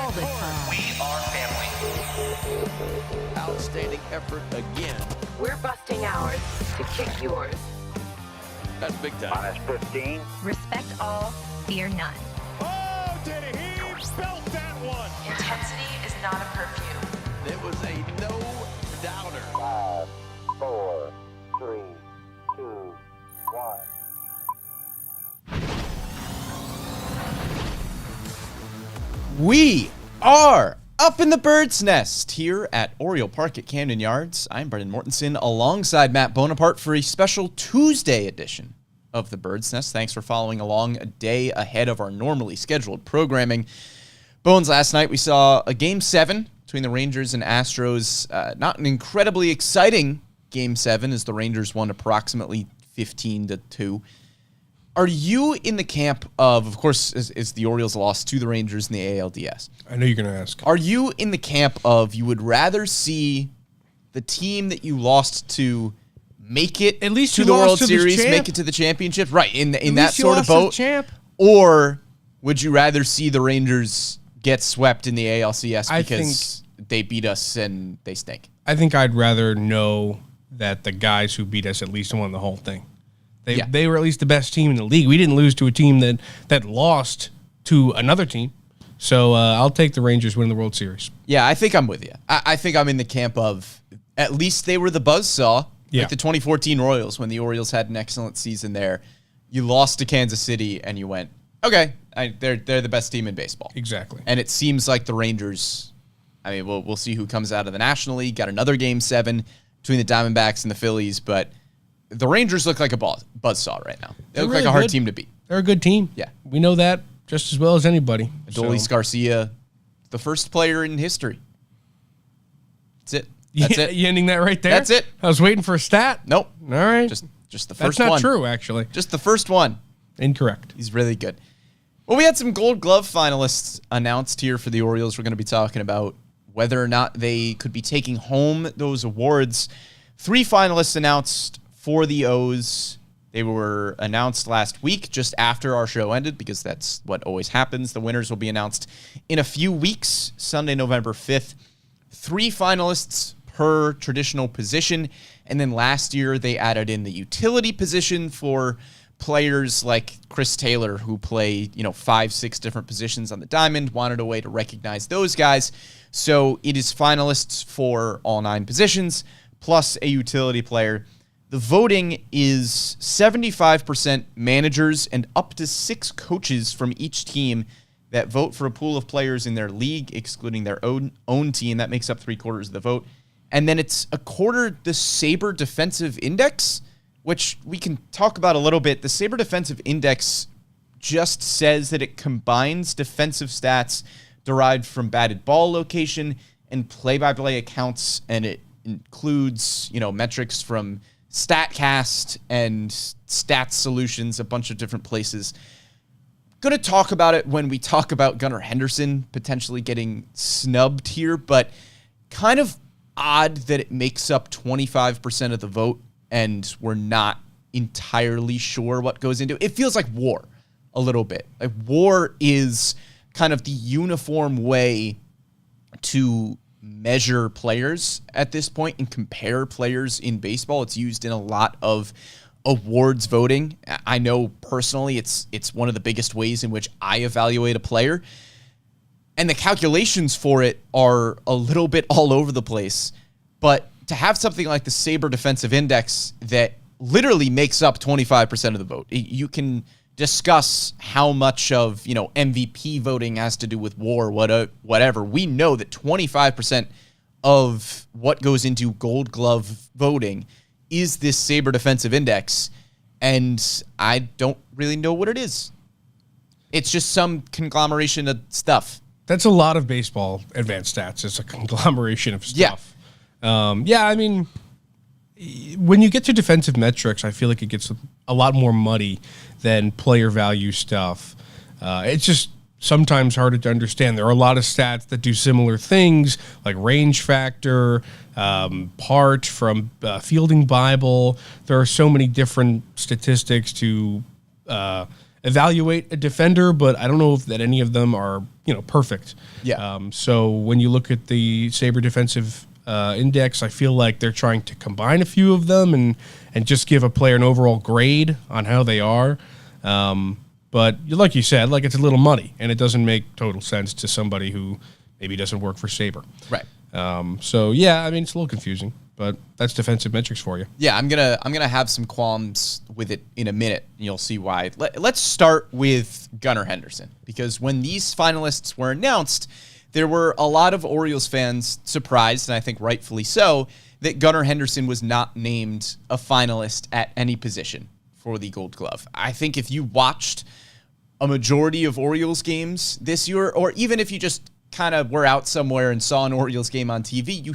all the time. We are family. Outstanding effort again. We're busting ours to kick yours. That's big time. Minus 15. Respect all, fear none. Oh, did he belt that one? Intensity is not a perfume. It was a no-doubter. 5, 4, 3, 2, 1. We are up in the bird's nest here at Oriole Park at Camden Yards. I'm Brendan Mortensen alongside Matt Bonaparte for a special Tuesday edition of the Bird's Nest. Thanks for following along a day ahead of our normally scheduled programming. Bones, last night we saw a Game 7 between the Rangers and Astros. Not an incredibly exciting Game 7 as the Rangers won approximately 15-2. Are you in the camp of course, is the Orioles lost to the Rangers in the ALDS? I know you're going to ask. Are you in the camp of you would rather see the team that you lost to make it At least to you the lost World to the Series, champ? make it to the championship? Right, in that least you sort of lost to the boat. champ. Or would you rather see the Rangers get swept in the ALCS because they beat us and they stink? I think I'd rather know that the guys who beat us at least won the whole thing. They were at least the best team in the league. We didn't lose to a team that lost to another team. So I'll take the Rangers winning the World Series. Yeah, I think I'm with you. I think I'm in the camp of at least they were the buzzsaw. Yeah. Like the 2014 Royals when the Orioles had an excellent season there. You lost to Kansas City and you went, okay, they're the best team in baseball. Exactly. And it seems like the Rangers, I mean, we'll see who comes out of the National League. Got another Game 7 between the Diamondbacks and the Phillies, but the Rangers look like a buzzsaw right now. They look really like a hard good. team to beat. They're a good team. Yeah. We know that just as well as anybody. Adolis Garcia, the first player in history. That's it. That's it. You ending that right there? That's it. I was waiting for a stat. Nope. All right. Just the That's first not one. true, actually. Just the first one. Incorrect. He's really good. Well, we had some Gold Glove finalists announced here for the Orioles. We're going to be talking about whether or not they could be taking home those awards. 3 finalists announced for the O's. They were announced last week just after our show ended because that's what always happens. The winners will be announced in a few weeks, Sunday, November 5th. 3 finalists per traditional position. And then last year they added in the utility position for players like Chris Taylor who play, 5-6 different positions on the diamond, wanted a way to recognize those guys. So it is finalists for all 9 positions plus a utility player. The voting is 75% managers and up to 6 coaches from each team that vote for a pool of players in their league, excluding their own team. That makes up 3/4 of the vote. And then it's a quarter the Sabre Defensive Index, which we can talk about a little bit. The Sabre Defensive Index just says that it combines defensive stats derived from batted ball location and play-by-play accounts, and it includes, metrics from StatCast and Stats Solutions, a bunch of different places. Going to talk about it when we talk about Gunnar Henderson potentially getting snubbed here, but kind of odd that it makes up 25% of the vote and we're not entirely sure what goes into it. It feels like WAR a little bit. Like WAR is kind of the uniform way to measure players at this point and compare players in baseball. It's used in a lot of awards voting. I know personally it's one of the biggest ways in which I evaluate a player. And the calculations for it are a little bit all over the place. But to have something like the Sabre Defensive Index that literally makes up 25% of the vote, you can discuss how much of, MVP voting has to do with WAR, whatever. We know that 25% of what goes into Gold Glove voting is this Sabre Defensive Index, and I don't really know what it is. It's just some conglomeration of stuff. That's a lot of baseball advanced stats. It's a conglomeration of stuff. I mean, when you get to defensive metrics, I feel like it gets a lot more muddy than player value stuff. It's just sometimes harder to understand. There are a lot of stats that do similar things, like range factor, part from Fielding Bible. There are so many different statistics to evaluate a defender, but I don't know if that any of them are, perfect. Yeah. So when you look at the Sabre defensive index, I feel like they're trying to combine a few of them and just give a player an overall grade on how they are. But like you said, like it's a little muddy, and it doesn't make total sense to somebody who maybe doesn't work for Sabre. Right. So yeah, I mean it's a little confusing, but that's defensive metrics for you. Yeah, I'm gonna have some qualms with it in a minute, and you'll see why. Let's start with Gunnar Henderson, because when these finalists were announced, there were a lot of Orioles fans surprised, and I think rightfully so, that Gunnar Henderson was not named a finalist at any position for the Gold Glove. I think if you watched a majority of Orioles games this year, or even if you just kind of were out somewhere and saw an Orioles game on TV, you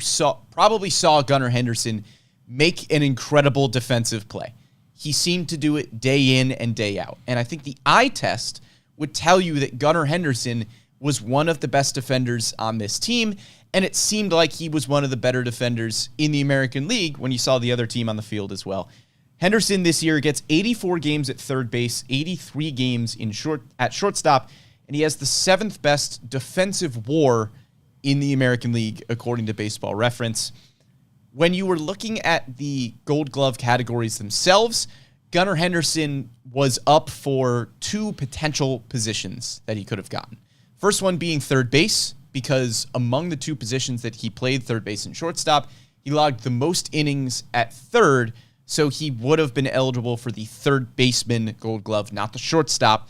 probably saw Gunnar Henderson make an incredible defensive play. He seemed to do it day in and day out. And I think the eye test would tell you that Gunnar Henderson was one of the best defenders on this team, and it seemed like he was one of the better defenders in the American League when you saw the other team on the field as well. Henderson this year gets 84 games at third base, 83 games at shortstop, and he has the 7th best defensive WAR in the American League, according to Baseball Reference. When you were looking at the Gold Glove categories themselves, Gunnar Henderson was up for 2 potential positions that he could have gotten. First one being third base, because among the 2 positions that he played, third base and shortstop, he logged the most innings at third, so he would have been eligible for the third baseman Gold Glove, not the shortstop.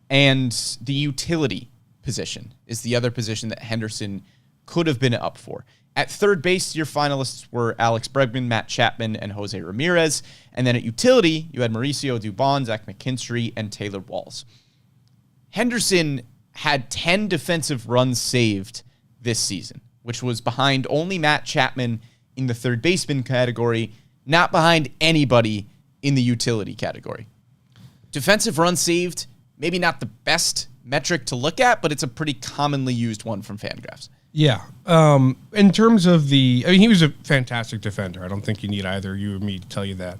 And the utility position is the other position that Henderson could have been up for. At third base, your finalists were Alex Bregman, Matt Chapman, and Jose Ramirez. And then at utility, you had Mauricio Dubon, Zach McKinstry, and Taylor Walls. Henderson had 10 defensive runs saved this season, which was behind only Matt Chapman in the third baseman category, not behind anybody in the utility category. Defensive runs saved, maybe not the best metric to look at, but it's a pretty commonly used one from Fangraphs. Yeah. In terms of he was a fantastic defender. I don't think you need either you or me to tell you that.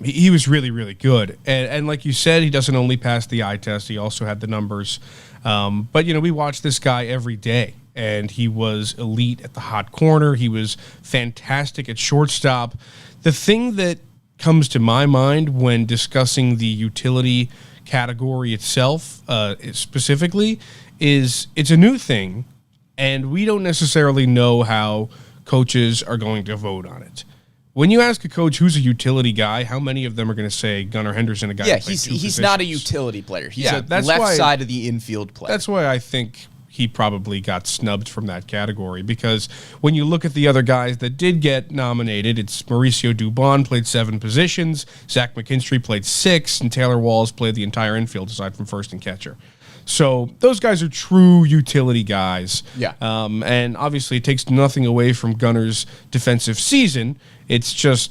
He was really, really good. And like you said, he doesn't only pass the eye test. He also had the numbers. But, we watch this guy every day, and he was elite at the hot corner. He was fantastic at shortstop. The thing that comes to my mind when discussing the utility category itself specifically is it's a new thing, and we don't necessarily know how coaches are going to vote on it. When you ask a coach who's a utility guy, how many of them are going to say Gunnar Henderson, a guy? Yeah, he's not a utility player. He's that's left why, side of the infield player. That's why I think he probably got snubbed from that category, because when you look at the other guys that did get nominated, it's Mauricio Dubon played 7 positions, Zach McKinstry played 6, and Taylor Walls played the entire infield aside from first and catcher. So those guys are true utility guys. Yeah. And obviously it takes nothing away from Gunnar's defensive season. It's just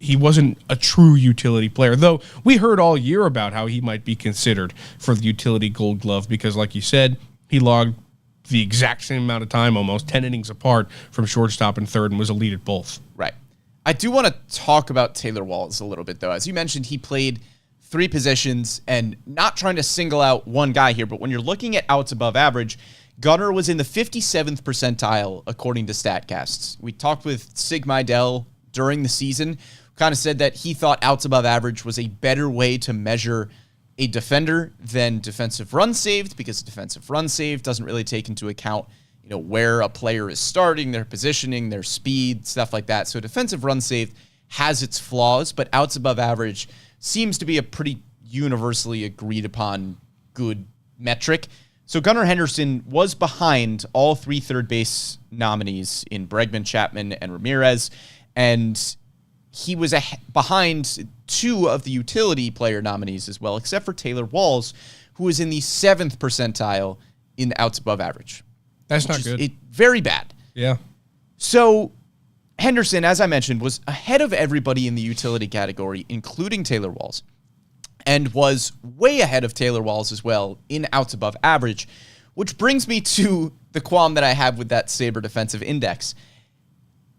he wasn't a true utility player, though we heard all year about how he might be considered for the utility Gold Glove because, like you said, he logged the exact same amount of time, almost 10 innings apart from shortstop and third, and was elite at both. Right. I do want to talk about Taylor Walls a little bit, though. As you mentioned, he played 3 positions, and not trying to single out one guy here, but when you're looking at outs above average, Gunnar was in the 57th percentile, according to StatCast. We talked with Sig Mejdel during the season, kind of said that he thought outs above average was a better way to measure a defender than defensive runs saved, because defensive runs saved doesn't really take into account, where a player is starting, their positioning, their speed, stuff like that. So defensive runs saved has its flaws, but outs above average seems to be a pretty universally agreed upon good metric. So Gunnar Henderson was behind all 3 third base nominees in Bregman, Chapman, and Ramirez, and he was behind 2 of the utility player nominees as well, except for Taylor Walls, who was in the 7th percentile in the outs above average. That's not good. Very bad. Yeah. So Henderson, as I mentioned, was ahead of everybody in the utility category, including Taylor Walls, and was way ahead of Taylor Walls as well in outs above average, which brings me to the qualm that I have with that Sabre defensive index.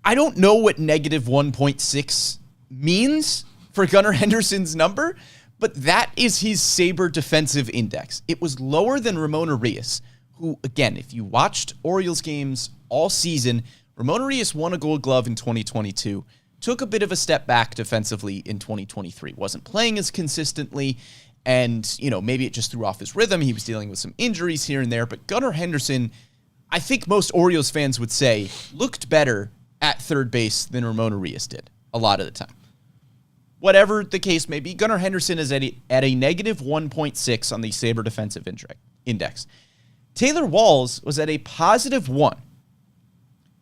I don't know what negative 1.6 means for Gunnar Henderson's number, But that is his Sabre defensive index. It was lower than Ramon Urias, who, again, if you watched Orioles games all season, Ramon Urias won a Gold Glove in 2022, took a bit of a step back defensively in 2023, wasn't playing as consistently, and, maybe it just threw off his rhythm. He was dealing with some injuries here and there, but Gunnar Henderson, I think most Orioles fans would say, looked better at third base than Ramon Urias did a lot of the time. Whatever the case may be, Gunnar Henderson is at a negative 1.6 on the Sabre defensive index. Taylor Walls was at a positive 1.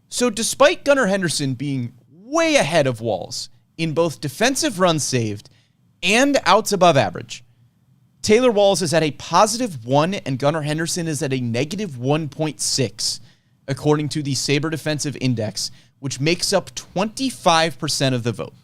So despite Gunnar Henderson being way ahead of Walls in both defensive runs saved and outs above average, Taylor Walls is at a positive 1 and Gunnar Henderson is at a negative 1.6, according to the Sabre defensive index, which makes up 25% of the vote.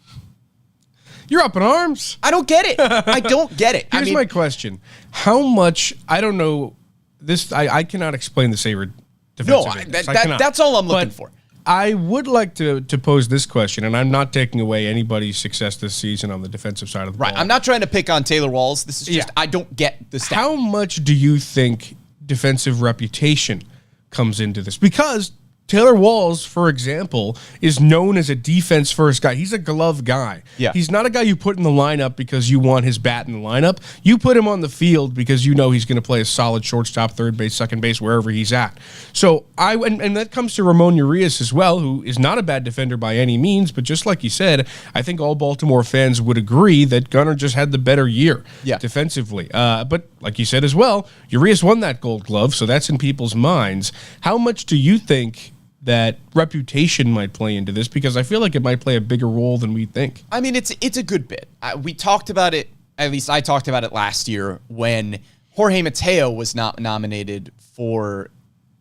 You're up in arms. I don't get it. I don't get it. Here's my question. How much, I don't know, this. I cannot explain the Sabre defensive index. That's all I'm looking for. I would like to pose this question, and I'm not taking away anybody's success this season on the defensive side of the ball. Right. I'm not trying to pick on Taylor Walls. This is just, I don't get the stat. How much do you think defensive reputation comes into this? Because Taylor Walls, for example, is known as a defense-first guy. He's a glove guy. Yeah. He's not a guy you put in the lineup because you want his bat in the lineup. You put him on the field because you know he's going to play a solid shortstop, third base, second base, wherever he's at. So and that comes to Ramon Urias as well, who is not a bad defender by any means, but just like you said, I think all Baltimore fans would agree that Gunnar just had the better year defensively. But like you said as well, Urias won that Gold Glove, so that's in people's minds. How much do you think that reputation might play into this? Because I feel like it might play a bigger role than we think. I mean, it's a good bit. We talked about it, at least I talked about it last year when Jorge Mateo was not nominated for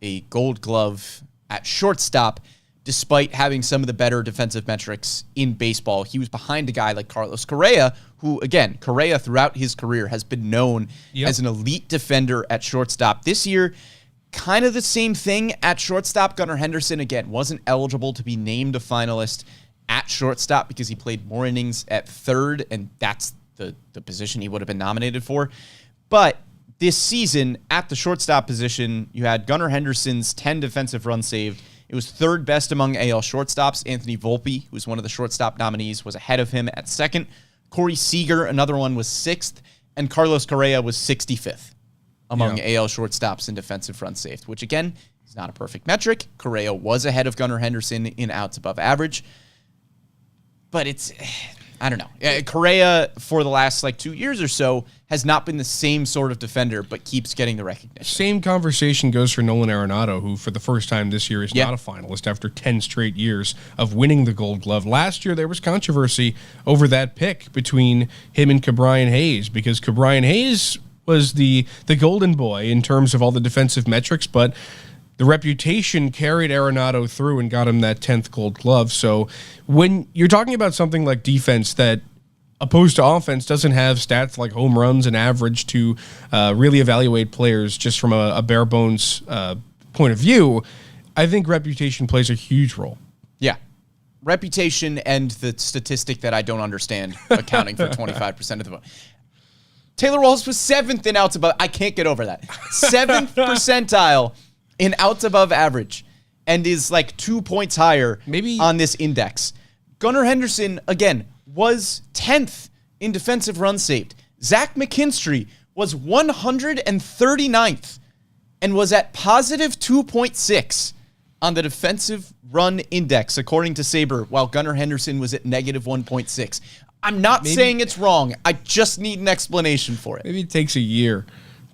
a Gold Glove at shortstop, despite having some of the better defensive metrics in baseball. He was behind a guy like Carlos Correa, who, again, Correa throughout his career has been known as an elite defender at shortstop. This year, kind of the same thing at shortstop. Gunnar Henderson, again, wasn't eligible to be named a finalist at shortstop because he played more innings at third, and that's the position he would have been nominated for. But this season, at the shortstop position, you had Gunnar Henderson's 10 defensive runs saved. It was third best among AL shortstops. Anthony Volpe, who was one of the shortstop nominees, was ahead of him at second. Corey Seager, another one, was sixth. And Carlos Correa was 65th. Among AL shortstops in defensive runs saved, which, again, is not a perfect metric. Correa was ahead of Gunnar Henderson in outs above average. But it's, I don't know. Correa, for the last 2 years or so, has not been the same sort of defender, but keeps getting the recognition. Same conversation goes for Nolan Arenado, who for the first time this year is not a finalist after 10 straight years of winning the Gold Glove. Last year, there was controversy over that pick between him and Ke'Bryan Hayes, because Ke'Bryan Hayes was the golden boy in terms of all the defensive metrics, but the reputation carried Arenado through and got him that 10th Gold Glove. So when you're talking about something like defense that, opposed to offense, doesn't have stats like home runs and average to really evaluate players just from a bare bones point of view, I think reputation plays a huge role. Yeah. Reputation and the statistic that I don't understand accounting for 25% of the vote. Taylor Walls was 7th in outs above. I can't get over that. 7th percentile in outs above average, and is 2 points higher on this index. Gunnar Henderson, again, was 10th in defensive runs saved. Zach McKinstry was 139th and was at positive 2.6 on the defensive run index, according to Sabre, while Gunnar Henderson was at negative 1.6. I'm not saying it's wrong. I just need an explanation for it. Maybe it takes a year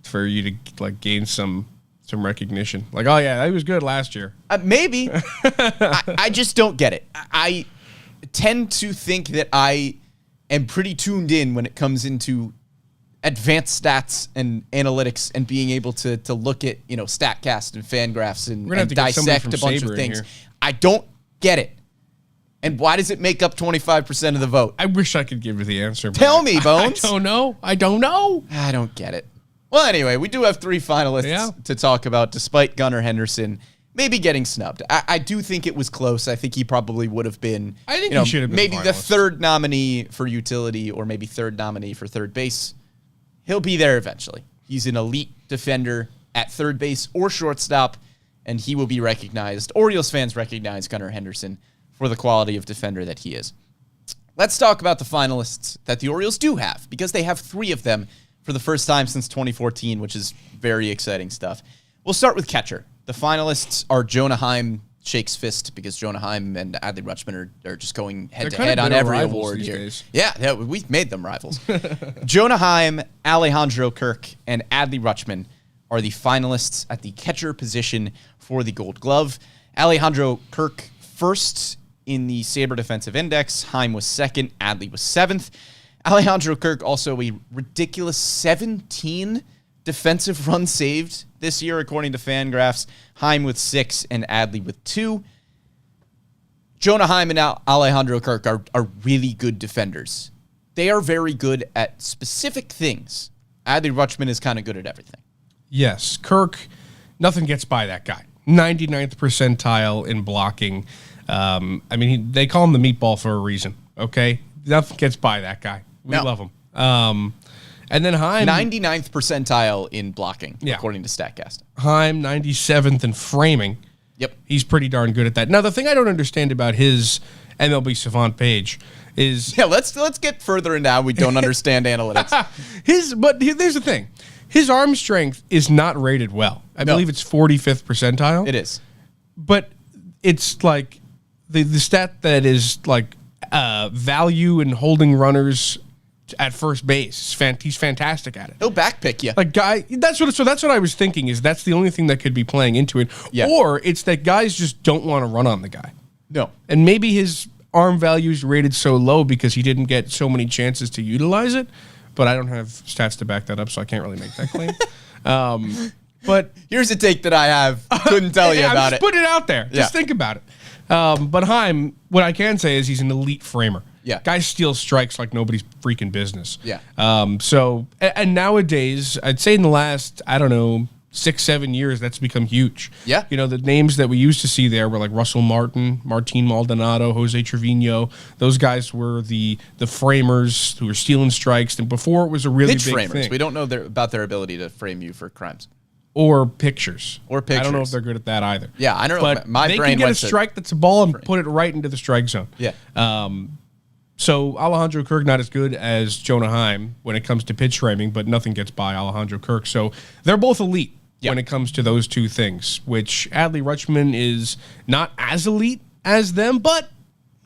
for you to gain some recognition. Oh yeah, he was good last year. Maybe. I just don't get it. I tend to think that I am pretty tuned in when it comes into advanced stats and analytics and being able to look at StatCast and Fangraphs and dissect a bunch of things. I don't get it. And why does it make up 25% of the vote? I wish I could give you the answer. Tell me, Bones. I don't know. I don't get it. Well, anyway, we do have 3 finalists to talk about, despite Gunnar Henderson maybe getting snubbed. I do think it was close. I think he probably would have been. I think he should have been maybe the finalist. third nominee for utility or maybe third nominee for third base. He'll be there eventually. He's an elite defender at third base or shortstop, and he will be recognized. Orioles fans recognize Gunnar Henderson for the quality of defender that he is. Let's talk about the finalists that the Orioles do have, because they have 3 of them for the first time since 2014, which is very exciting stuff. We'll start with catcher. The finalists are Jonah Heim, shakes fist because Jonah Heim and Adley Rutschman are just going head-to-head on every award here. Days. Yeah, we've made them rivals. Jonah Heim, Alejandro Kirk, and Adley Rutschman are the finalists at the catcher position for the Gold Glove. Alejandro Kirk first in the Sabre Defensive Index. Heim was second. Adley was 7th. Alejandro Kirk also a ridiculous 17 defensive runs saved this year, according to Fangraphs. Heim with 6 and Adley with 2. Jonah Heim and Alejandro Kirk are really good defenders. They are very good at specific things. Adley Rutschman is kind of good at everything. Yes, Kirk, nothing gets by that guy. 99th percentile in blocking. They call him the meatball for a reason, okay? Nothing gets by that guy. We love him. And then Heim... 99th percentile in blocking, Yeah. according to StatCast. Heim, 97th in framing. Yep. He's pretty darn good at that. Now, the thing I don't understand about his MLB Savant page is... Yeah, let's get further into how we don't understand analytics. But here's the thing. His arm strength is not rated well. I believe it's 45th percentile. It is. But it's like the stat that is like value in holding runners at first base. He's fantastic at it. He'll backpick you. Like that's what I was thinking is that's the only thing that could be playing into it. Yeah. Or it's that guys just don't want to run on the guy. No. And maybe his arm value is rated so low because he didn't get so many chances to utilize it. But I don't have stats to back that up, so I can't really make that claim. But Here's a take that I have. Couldn't tell you I'm about just it. putting it out there. Yeah. Just think about it. But Heim, what I can say is he's an elite framer. Yeah. Guy steals strikes like nobody's freaking business. Yeah. And nowadays, I'd say in the last, 6-7 years, that's become huge. Yeah. You know, the names that we used to see there were like Russell Martin, Martin Maldonado, Jose Trevino. Those guys were the framers who were stealing strikes. And before it was a really Pitch big framers. thing. We don't know about their ability to frame you for crimes. Or pictures. Or I don't know pictures. if they're good at that either. Yeah, I don't know. But My they brain can get a went to- strike that's a ball and put it right into the strike zone. Yeah. So Alejandro Kirk not as good as Jonah Heim when it comes to pitch framing, but nothing gets by Alejandro Kirk. So they're both elite when it comes to those two things, which Adley Rutschman is not as elite as them, but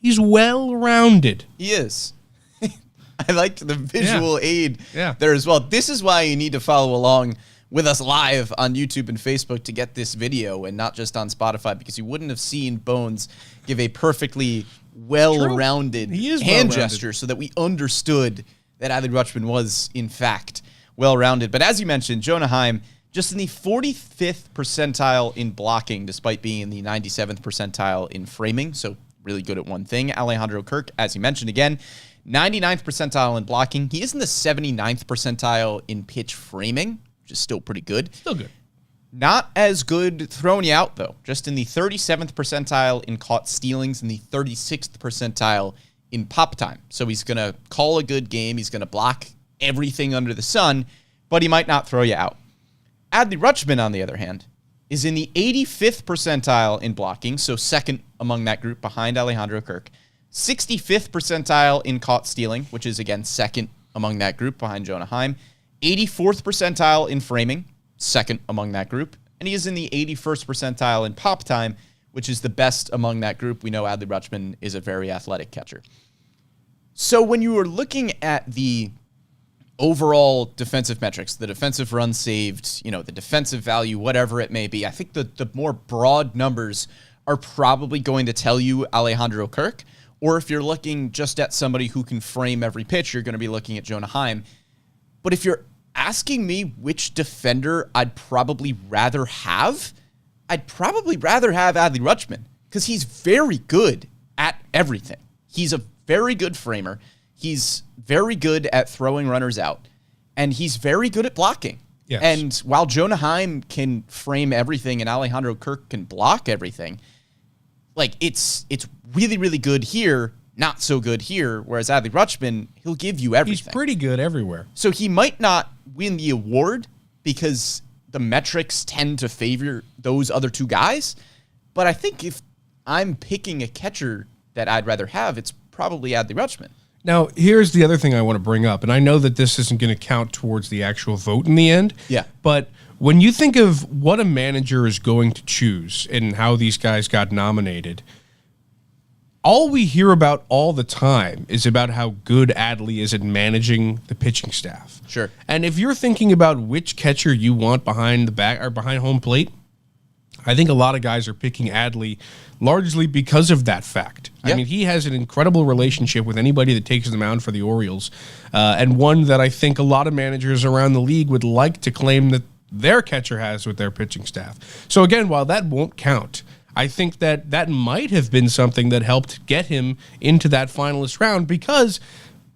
he's well-rounded. He is. I liked the visual aid there as well. This is why you need to follow along with us live on YouTube and Facebook to get this video and not just on Spotify, because you wouldn't have seen Bones give a perfectly well-rounded He is hand well-rounded. gesture so that we understood that Adley Rutschman was, in fact, well-rounded. But as you mentioned, Jonah Heim, just in the 45th percentile in blocking, despite being in the 97th percentile in framing, so really good at one thing. Alejandro Kirk, as you mentioned again, 99th percentile in blocking. He is in the 79th percentile in pitch framing, which is still pretty good. Still good. Not as good throwing you out, though. Just in the 37th percentile in caught stealings and the 36th percentile in pop time. So he's going to call a good game. He's going to block everything under the sun, but he might not throw you out. Adley Rutschman, on the other hand, is in the 85th percentile in blocking, so second among that group behind Alejandro Kirk. 65th percentile in caught stealing, which is, again, second among that group behind Jonah Heim. 84th percentile in framing, second among that group. And he is in the 81st percentile in pop time, which is the best among that group. We know Adley Rutschman is a very athletic catcher. So when you are looking at the overall defensive metrics, the defensive runs saved, the defensive value, whatever it may be, I think the more broad numbers are probably going to tell you Alejandro Kirk. Or if you're looking just at somebody who can frame every pitch, you're going to be looking at Jonah Heim. But if you're asking me which defender I'd probably rather have, I'd probably rather have Adley Rutschman because he's very good at everything. He's a very good framer. He's very good at throwing runners out, and he's very good at blocking. Yes. And while Jonah Heim can frame everything and Alejandro Kirk can block everything, like it's really, really good here, not so good here, whereas Adley Rutschman, he'll give you everything. He's pretty good everywhere. So he might not win the award because the metrics tend to favor those other two guys, but I think if I'm picking a catcher that I'd rather have, it's probably Adley Rutschman. Now, here's the other thing I want to bring up, and I know that this isn't going to count towards the actual vote in the end. Yeah. But when you think of what a manager is going to choose and how these guys got nominated, all we hear about all the time is about how good Adley is at managing the pitching staff. Sure. And if you're thinking about which catcher you want behind the back or behind home plate, I think a lot of guys are picking Adley largely because of that fact. Yeah. I mean, he has an incredible relationship with anybody that takes the mound for the Orioles, and one that I think a lot of managers around the league would like to claim that their catcher has with their pitching staff. So again, while that won't count, I think that that might have been something that helped get him into that finalist round, because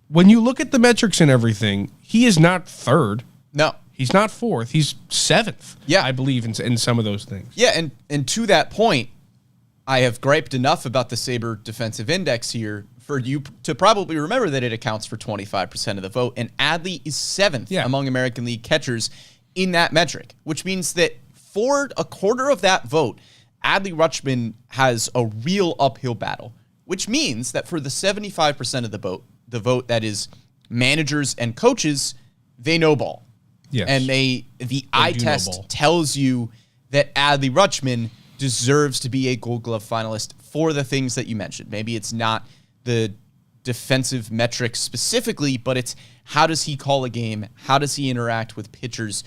when you look at the metrics and everything, he is not third. No. He's not fourth. He's seventh. Yeah. I believe in some of those things. Yeah, and to that point, I have griped enough about the Sabre defensive index here for you to probably remember that it accounts for 25% of the vote, and Adley is seventh among American League catchers in that metric, which means that for a quarter of that vote, Adley Rutschman has a real uphill battle, which means that for the 75% of the vote that is managers and coaches, they know ball. Yes. And the eye test tells you that Adley Rutschman deserves to be a Gold Glove finalist for the things that you mentioned. Maybe it's not the defensive metrics specifically, but it's how does he call a game? How does he interact with pitchers?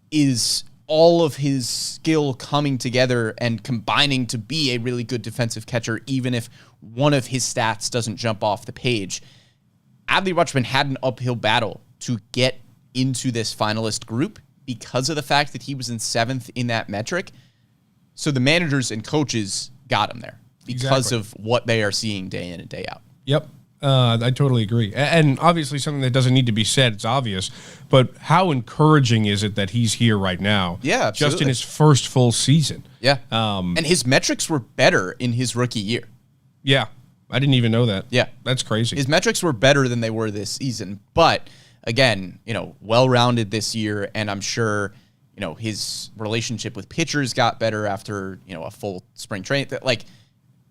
Is all of his skill coming together and combining to be a really good defensive catcher, even if one of his stats doesn't jump off the page? Adley Rutschman had an uphill battle to get into this finalist group because of the fact that he was in seventh in that metric. So the managers and coaches got him there because of what they are seeing day in and day out. Yep. I totally agree. And obviously something that doesn't need to be said, it's obvious, but how encouraging is it that he's here right now? Yeah, absolutely. Just in his first full season. Yeah. And his metrics were better in his rookie year. Yeah. I didn't even know that. Yeah. That's crazy. His metrics were better than they were this season, but again, well-rounded this year, and I'm sure, his relationship with pitchers got better after, a full spring training. Like,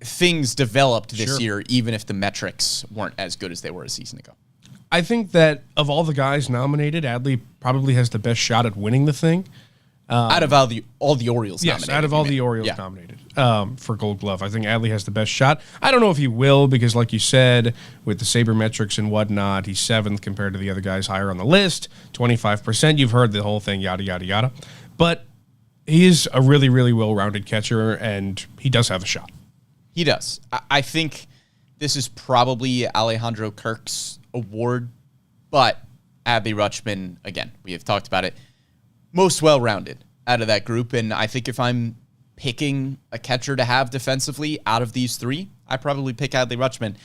things developed this year, even if the metrics weren't as good as they were a season ago. I think that of all the guys nominated, Adley probably has the best shot at winning the thing. Out of all the Orioles nominated. Yes, out of all the Orioles nominated for Gold Glove. I think Adley has the best shot. I don't know if he will because, like you said, with the sabermetrics and whatnot, he's seventh compared to the other guys higher on the list, 25%. You've heard the whole thing, yada, yada, yada. But he is a really, really well-rounded catcher, and he does have a shot. He does. I think this is probably Alejandro Kirk's award, but Adley Rutschman, again, we have talked about it, most well-rounded out of that group. And I think if I'm picking a catcher to have defensively out of these three, I probably pick Adley Rutschman.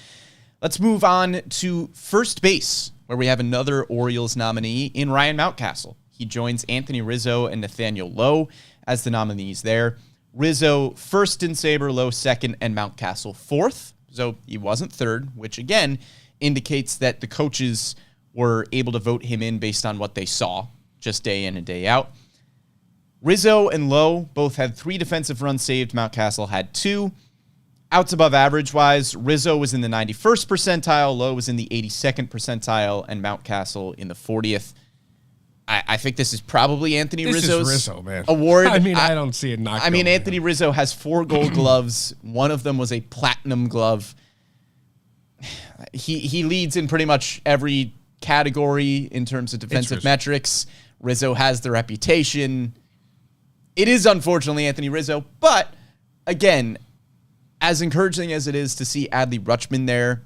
Let's move on to first base, where we have another Orioles nominee in Ryan Mountcastle. He joins Anthony Rizzo and Nathaniel Lowe as the nominees there. Rizzo first in Sabre, Lowe second, and Mountcastle fourth. So he wasn't third, which again indicates that the coaches were able to vote him in based on what they saw just day in and day out. Rizzo and Lowe both had 3 defensive runs saved. Mountcastle had 2. Outs above average wise, Rizzo was in the 91st percentile, Lowe was in the 82nd percentile, and Mountcastle in the 40th. I think this is probably Anthony Rizzo's award. I mean, I don't see it not. I mean, Anthony Rizzo has 4 Gold Gloves. One of them was a platinum glove. He leads in pretty much every category in terms of defensive metrics. Rizzo has the reputation. It is unfortunately Anthony Rizzo, but again, as encouraging as it is to see Adley Rutschman there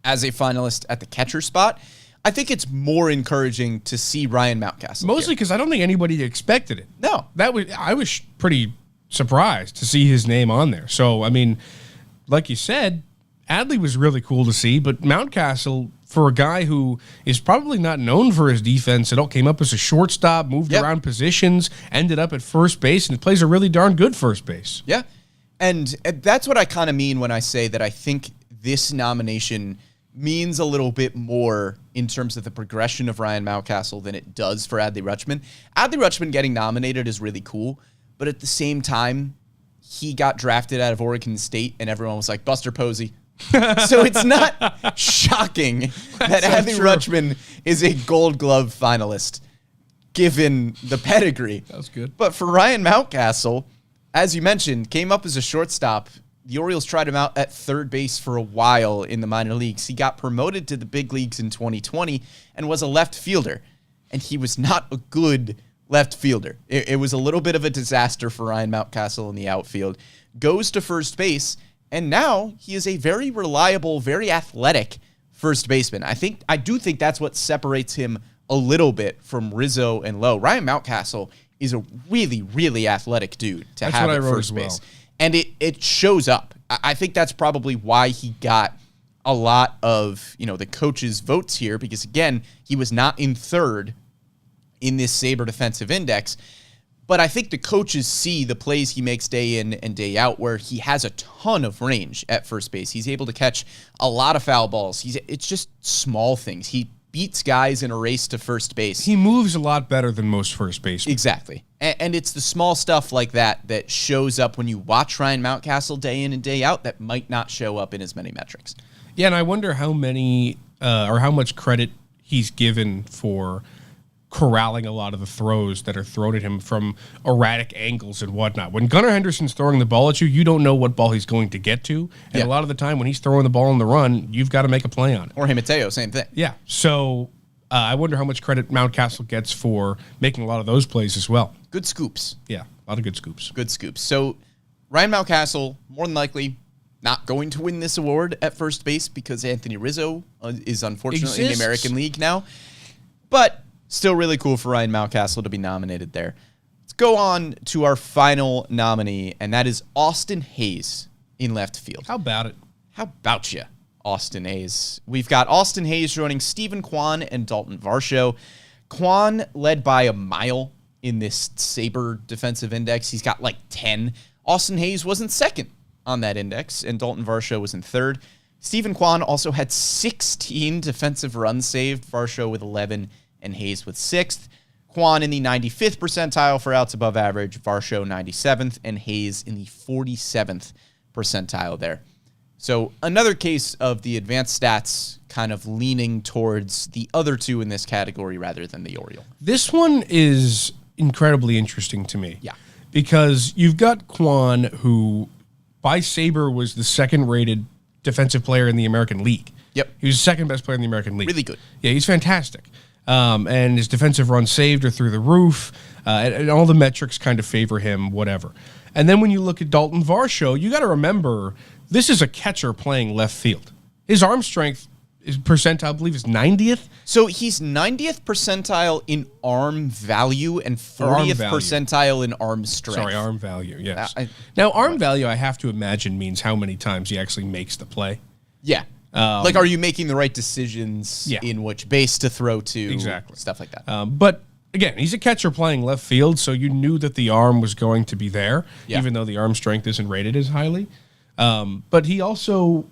as a finalist at the catcher spot, I think it's more encouraging to see Ryan Mountcastle. Mostly because I don't think anybody expected it. No. I was pretty surprised to see his name on there. So, I mean, like you said, Adley was really cool to see, but Mountcastle, for a guy who is probably not known for his defense at all. Came up as a shortstop, moved around positions, ended up at first base, and plays a really darn good first base. Yeah. And that's what I kind of mean when I say that I think this nomination means a little bit more in terms of the progression of Ryan Mountcastle than it does for Adley Rutschman. Adley Rutschman getting nominated is really cool, but at the same time, he got drafted out of Oregon State, and everyone was like, Buster Posey. So it's not shocking that Adley Rutschman is a Gold Glove finalist, given the pedigree. That was good. But for Ryan Mountcastle, as you mentioned, came up as a shortstop. The Orioles tried him out at third base for a while in the minor leagues. He got promoted to the big leagues in 2020 and was a left fielder. And he was not a good left fielder. It was a little bit of a disaster for Ryan Mountcastle in the outfield. Goes to first base, and now he is a very reliable, very athletic first baseman. I do think that's what separates him a little bit from Rizzo and Lowe. Ryan Mountcastle is a really, really athletic dude to have at first base. And it shows up. I think that's probably why he got a lot of, the coaches' votes here, because, again, he was not in third in this Sabre defensive index. But I think the coaches see the plays he makes day in and day out, where he has a ton of range at first base. He's able to catch a lot of foul balls. It's just small things. He beats guys in a race to first base. He moves a lot better than most first basemen. Exactly. And it's the small stuff like that shows up when you watch Ryan Mountcastle day in and day out that might not show up in as many metrics. Yeah, and I wonder how many or how much credit he's given for corralling a lot of the throws that are thrown at him from erratic angles and whatnot. When Gunnar Henderson's throwing the ball at you, you don't know what ball he's going to get to. And a lot of the time when he's throwing the ball on the run, you've got to make a play on it. Or Mateo, same thing. Yeah. So I wonder how much credit Mountcastle gets for making a lot of those plays as well. Good scoops. Yeah, a lot of good scoops. Good scoops. So Ryan Mountcastle, more than likely, not going to win this award at first base because Anthony Rizzo is unfortunately in the American League now. But still really cool for Ryan Mountcastle to be nominated there. Let's go on to our final nominee, and that is Austin Hays in left field. How about it? How about you, Austin Hays? We've got Austin Hays joining Stephen Kwan and Dalton Varsho. Kwan led by a mile in this Sabre defensive index. He's got like 10. Austin Hays was in second on that index, and Dalton Varsho was in third. Stephen Kwan also had 16 defensive runs saved, Varsho with 11, and Hays with 6th. Kwan in the 95th percentile for outs above average, Varsho 97th, and Hays in the 47th percentile there. So another case of the advanced stats kind of leaning towards the other two in this category rather than the Oriole. This one is incredibly interesting to me. Yeah. Because you've got Kwan, who by Sabre was the second-rated defensive player in the American League. Yep. He was the second best player in the American League. Really good. Yeah, he's fantastic. And his defensive runs saved are through the roof, and all the metrics kind of favor him, whatever. And then when you look at Dalton Varsho, you got to remember, this is a catcher playing left field. His arm strength percentile, I believe, is 90th. So he's 90th percentile in arm value and 40th percentile in arm strength. Sorry, arm value, yes. Now, arm value, I have to imagine, means how many times he actually makes the play. Yeah. Like, are you making the right decisions in which base to throw to? Exactly. Stuff like that. But, again, he's a catcher playing left field, so you knew that the arm was going to be there, even though the arm strength isn't rated as highly. But he also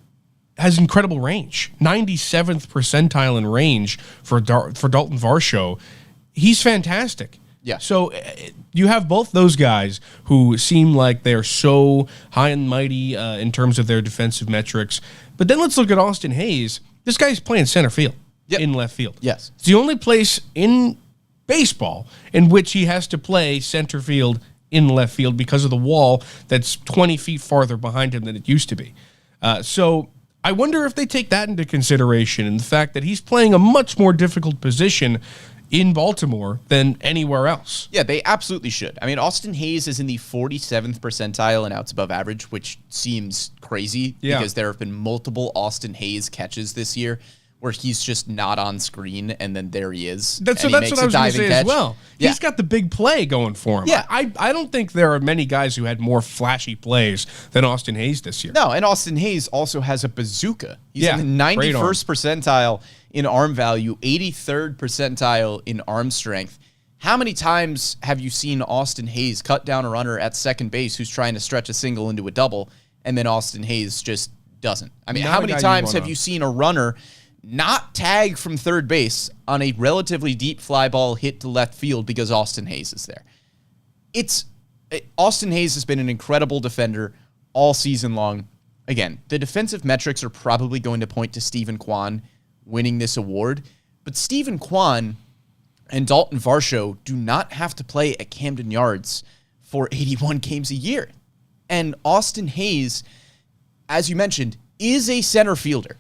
has incredible range. 97th percentile in range for Dalton Varsho. He's fantastic. Yeah. So you have both those guys who seem like they're so high and mighty in terms of their defensive metrics. But then let's look at Austin Hays. This guy's playing center field in left field. Yes. It's the only place in baseball in which he has to play center field in left field because of the wall that's 20 feet farther behind him than it used to be. So I wonder if they take that into consideration and the fact that he's playing a much more difficult position in Baltimore than anywhere else. Yeah, they absolutely should. I mean, Austin Hays is in the 47th percentile in outs above average, which seems crazy because there have been multiple Austin Hayes catches this year where he's just not on screen, and then there he is. That's what I was going to say as well. Yeah. He's got the big play going for him. Yeah. I don't think there are many guys who had more flashy plays than Austin Hayes this year. No, and Austin Hayes also has a bazooka. He's in the 91st percentile in arm value, 83rd percentile in arm strength. How many times have you seen Austin Hays cut down a runner at second base who's trying to stretch a single into a double, and then Austin Hays just doesn't? I mean, how many times have you seen a runner not tag from third base on a relatively deep fly ball hit to left field because Austin Hays is there? Austin Hays has been an incredible defender all season long. Again, the defensive metrics are probably going to point to Steven Kwan winning this award, but Steven Kwan and Dalton Varsho do not have to play at Camden Yards for 81 games a year. And Austin Hays, as you mentioned, is a center fielder.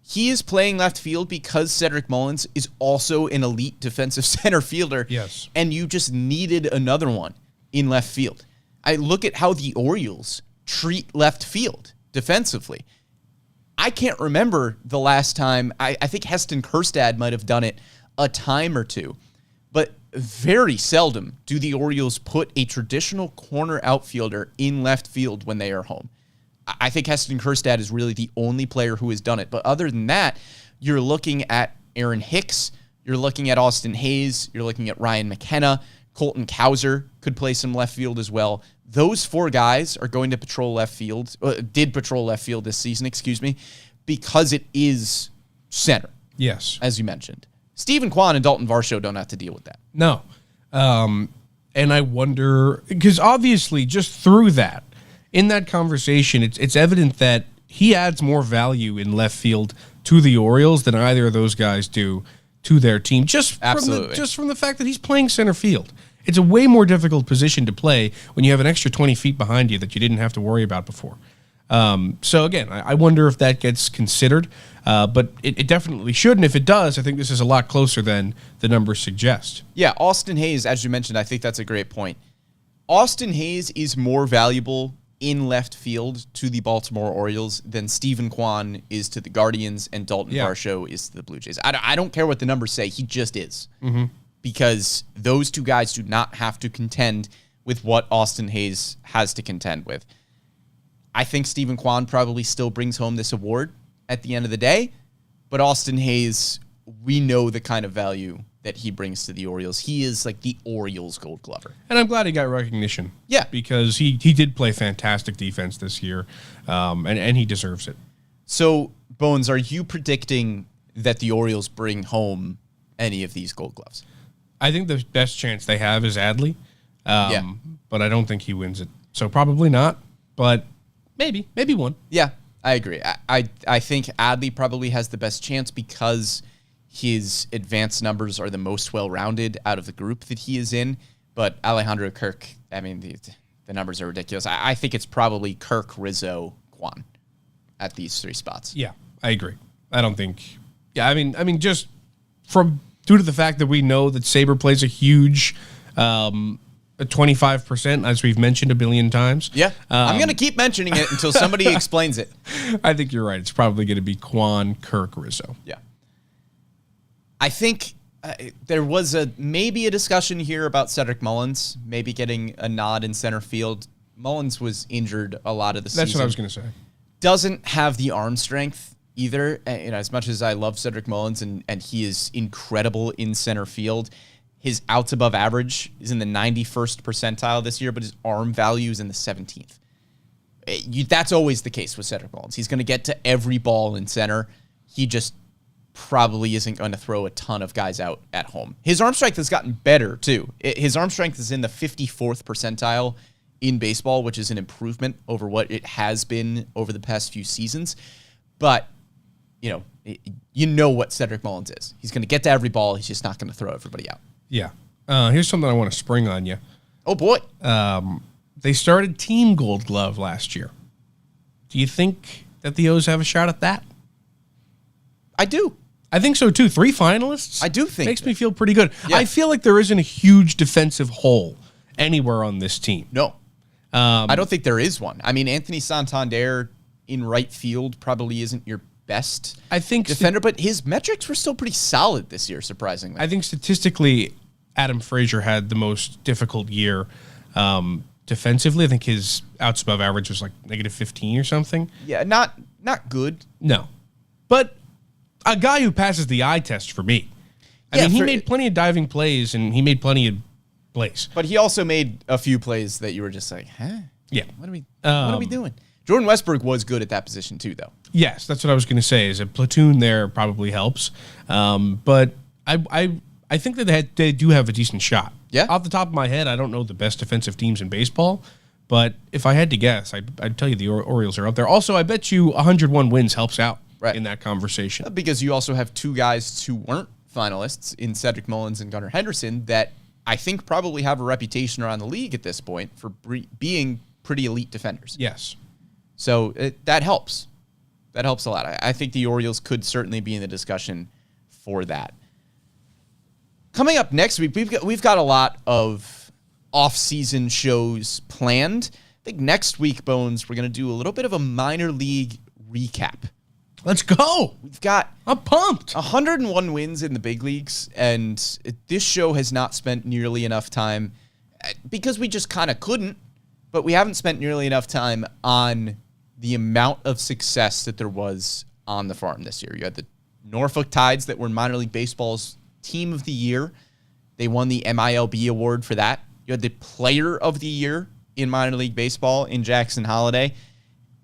He is playing left field because Cedric Mullins is also an elite defensive center fielder. Yes. And you just needed another one in left field. I look at how the Orioles treat left field defensively. I can't remember the last time. I think Heston Kjerstad might have done it a time or two. But very seldom do the Orioles put a traditional corner outfielder in left field when they are home. I think Heston Kjerstad is really the only player who has done it. But other than that, you're looking at Aaron Hicks, you're looking at Austin Hays, you're looking at Ryan McKenna, Colton Cowser could play some left field as well. Those four guys are going to patrol left field, did patrol left field this season, because it is center. Yes. As you mentioned. Steven Kwan and Dalton Varsho don't have to deal with that. No. And I wonder, because obviously just through that, in that conversation, it's evident that he adds more value in left field to the Orioles than either of those guys do to their team. Just from the fact that he's playing center field. It's a way more difficult position to play when you have an extra 20 feet behind you that you didn't have to worry about before. So again, I wonder if that gets considered, but it definitely should. And if it does, I think this is a lot closer than the numbers suggest. Yeah, Austin Hays, as you mentioned, I think that's a great point. Austin Hays is more valuable in left field to the Baltimore Orioles than Steven Kwan is to the Guardians and Dalton Varsho is to the Blue Jays. I don't care what the numbers say. He just is. Mm-hmm. Because those two guys do not have to contend with what Austin Hays has to contend with. I think Steven Kwan probably still brings home this award at the end of the day, but Austin Hays, we know the kind of value that he brings to the Orioles. He is like the Orioles Gold Glover. And I'm glad he got recognition. Yeah. Because he did play fantastic defense this year, and he deserves it. So, Bones, are you predicting that the Orioles bring home any of these Gold Gloves? I think the best chance they have is Adley, but I don't think he wins it. So probably not, but maybe one. Yeah, I agree. I think Adley probably has the best chance because his advanced numbers are the most well-rounded out of the group that he is in. But Alejandro Kirk, I mean, the numbers are ridiculous. I think it's probably Kirk, Rizzo, Kwan at these three spots. Yeah, I agree. I don't think. Yeah, I mean, just due to the fact that we know that Saber plays a huge 25%, as we've mentioned a billion times. Yeah, I'm going to keep mentioning it until somebody explains it. I think you're right. It's probably going to be Kwan, Kirk, Rizzo. Yeah. I think there was maybe a discussion here about Cedric Mullins maybe getting a nod in center field. Mullins was injured a lot of the season. That's what I was going to say. Doesn't have the arm strength either. As much as I love Cedric Mullins and he is incredible in center field, his outs above average is in the 91st percentile this year, but his arm value is in the 17th. That's always the case with Cedric Mullins. He's going to get to every ball in center. He just probably isn't going to throw a ton of guys out at home. His arm strength has gotten better, too. His arm strength is in the 54th percentile in baseball, which is an improvement over what it has been over the past few seasons. But, you know what Cedric Mullins is. He's going to get to every ball. He's just not going to throw everybody out. Yeah. Here's something I want to spring on you. Oh, boy. They started Team Gold Glove last year. Do you think that the O's have a shot at that? I do. I think so, too. 3 finalists? I do think Makes me feel pretty good. Yeah. I feel like there isn't a huge defensive hole anywhere on this team. No. I don't think there is one. I mean, Anthony Santander in right field probably isn't your best defender, but his metrics were still pretty solid this year, surprisingly. I think statistically, Adam Frazier had the most difficult year defensively. I think his outs above average was like -15 or something. Yeah, not good. No. But a guy who passes the eye test for me. I mean, he made plenty of diving plays, and he made plenty of plays. But he also made a few plays that you were just like, huh? Yeah. What are we doing? Jordan Westbrook was good at that position too, though. Yes, that's what I was going to say. Is a platoon there probably helps. But I think that they do have a decent shot. Yeah. Off the top of my head, I don't know the best defensive teams in baseball, but if I had to guess, I'd tell you the Orioles are up there. Also, I bet you 101 wins helps out in that conversation. Because you also have two guys who weren't finalists in Cedric Mullins and Gunnar Henderson that I think probably have a reputation around the league at this point for being pretty elite defenders. Yes. So that helps. That helps a lot. I think the Orioles could certainly be in the discussion for that. Coming up next week, we've got a lot of off-season shows planned. I think next week, Bones, we're going to do a little bit of a minor league recap. Let's go. I'm pumped. 101 wins in the big leagues, and this show has not spent nearly enough time because we just kind of couldn't, but we haven't spent nearly enough time on the amount of success that there was on the farm this year. You had the Norfolk Tides that were minor league baseball's team of the year. They won the MILB award for that. You had the player of the year in minor league baseball in Jackson Holliday.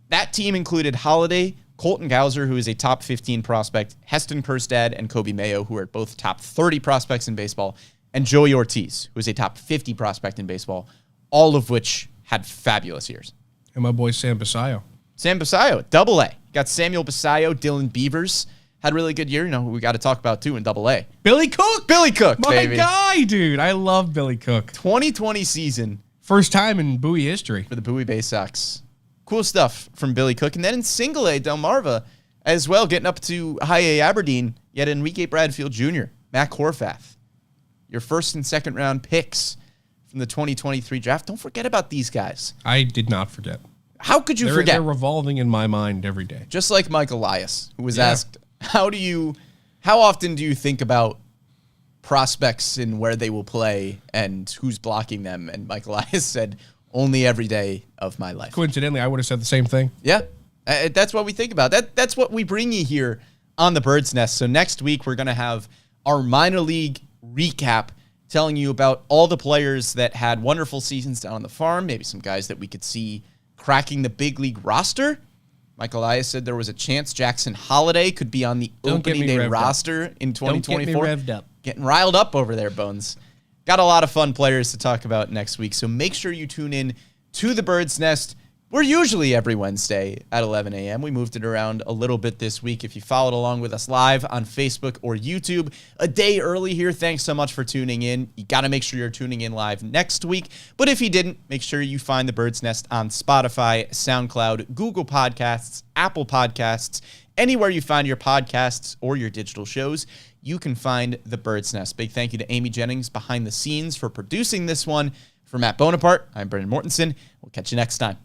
That team included Holliday, Colton Gauser, who is a top 15 prospect, Heston Kjerstad, and Kobe Mayo, who are both top 30 prospects in baseball, and Joey Ortiz, who is a top 50 prospect in baseball, all of which had fabulous years. And my boy Sam Basayo. Sam Basayo, Double-A. Got Samuel Basayo, Dylan Beavers. Had a really good year. You know who we got to talk about, too, in Double-A. Billy Cook. Billy Cook, my baby. guy, dude. I love Billy Cook. 2020 season. First time in Bowie history. For the Bowie Bay Sox. Cool stuff from Billy Cook. And then in Single A, Delmarva as well, getting up to High A Aberdeen, yet Enrique Bradfield Jr., Matt Horvath. Your first and second round picks from the 2023 draft. Don't forget about these guys. I did not forget. How could you forget? They're revolving in my mind every day. Just like Mike Elias, who was asked, how often do you think about prospects and where they will play and who's blocking them? And Mike Elias said, only every day of my life. Coincidentally, I would have said the same thing. Yeah, that's what we think about. That's what we bring you here on the Bird's Nest. So next week, we're going to have our minor league recap telling you about all the players that had wonderful seasons down on the farm, maybe some guys that we could see cracking the big league roster. Mike Elias said there was a chance Jackson Holliday could be on the opening day roster in 2024. Don't get me revved up. Getting riled up over there, Bones. Got a lot of fun players to talk about next week, so make sure you tune in to the Bird's Nest. We're usually every Wednesday at 11 a.m. We moved it around a little bit this week. If you followed along with us live on Facebook or YouTube, a day early here, thanks so much for tuning in. You got to make sure you're tuning in live next week. But if you didn't, make sure you find the Bird's Nest on Spotify, SoundCloud, Google Podcasts, Apple Podcasts, anywhere you find your podcasts or your digital shows. You can find the Bird's Nest. Big thank you to Amy Jennings behind the scenes for producing this one. For Matt Bonaparte, I'm Brendan Mortensen. We'll catch you next time.